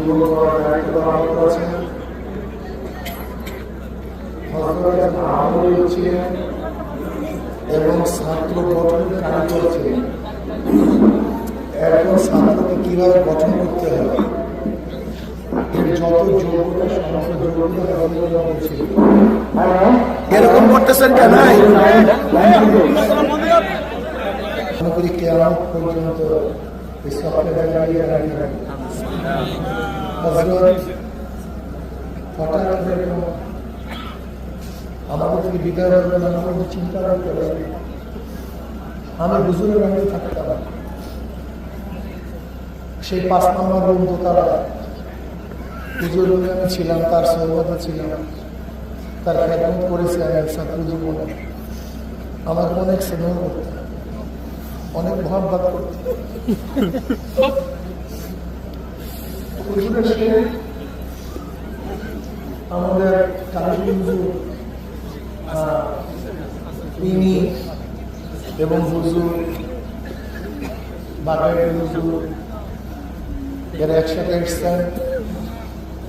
যুবক করার দায়িত্ব পালন করেছেন। আমল ছিলেন এবং ছাত্র গঠনের কারিগর ছিলেন। একজন ছাত্রকে কিভাবে গঠন করতে হবে এর যত যোগ্যতা সমস্ত যোগ্যতা ছিল। এরকম করতেছেন কেন? মনে করি কিয়ামত পর্যন্ত হঠাৎ আমাদের থেকে বিদায় করবেন, আমাদের চিন্তা করতে পারি। আমি হুজুরের আগে থাকতাম সেই 5 নম্বর রুম দোতলা। হুজুর রুমে আমি ছিলাম, তার সহবতে ছিলাম, তার খেদমত করেছি আমি ছাত্র জীবনে। আমাকে অনেক স্নেহ করতে, অনেক মহাব্বত করতে। আমাদের কালী হুজুর তিনি এবং হুজুর বাগানের হুজুর এরা একসাথে এসছেন।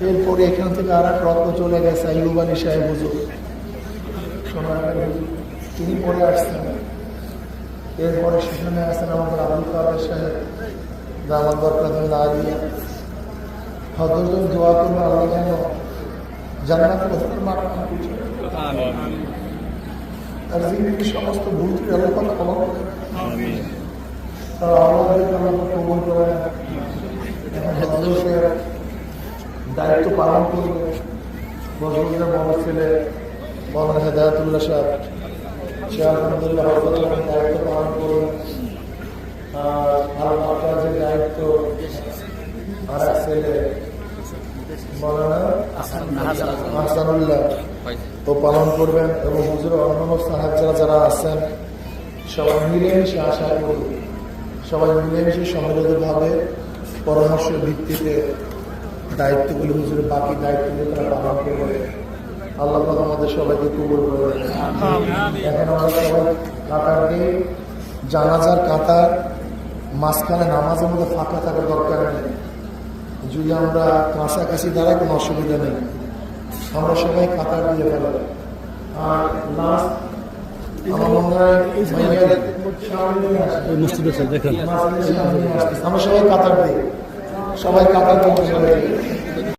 এরপরে এখান থেকে আর এক রত্ন চলে গেছে আইয়ুব আলী সাহেব হুজুর, সোনারগাঁর হুজুর, তিনি পরে আসছেন। এরপরে সেখানে আসছেন আমাদের আবুল কাদের সাহেব, দামাত বরকাতুল আলিয়া। হযরত দোয়া করবেন আল্লাহ যেন জান্নাতুল মাঠ আর জিন্দগি সমস্ত ভুল থেকে আল্লাহ পাক ক্ষমা করেন। তারা আমাদেরকে আল্লাহ কবুল করেন। হেফাজতের দায়িত্ব পালন করবে বজরুলের বড় ছেলে মৌলানা হেদায়েতুল্লাহ সাহেব, সে আলহামদুলিল্লাহ হেফাজতের দায়িত্ব পালন করবেন। আর মাদ্রাসের দায়িত্ব আর এক ছেলে মৌলানা আহসানুল্লাহ ও পালন করবেন। এবং হুজুরের অন্যান্য সাহায্যরা যারা আছেন সবাই মিলেমিশে আশা করি সবাই মিলেমিশে সম্মিলিতভাবে পরামর্শের ভিত্তিতে দায়িত্বগুলি হুজুরের বাকি দায়িত্বগুলি তারা পালন করবে। আল্লাহ পাক আমাদের সবাইকে কবুল করবে। এখন আমরা সবাই কাতার দিয়ে জানাজার কাতার মাঝখানে নামাজের মধ্যে ফাঁকা থাকার দরকার নেই। যদি আমরা কাছাকাছি দাঁড়াই কোনো অসুবিধা নেই, আমরা সবাই কাতার দিয়ে ফেলাব। আর লাস্ট আমার মনে হয় আমরা সবাই কাতার দিই, সবাই কাতার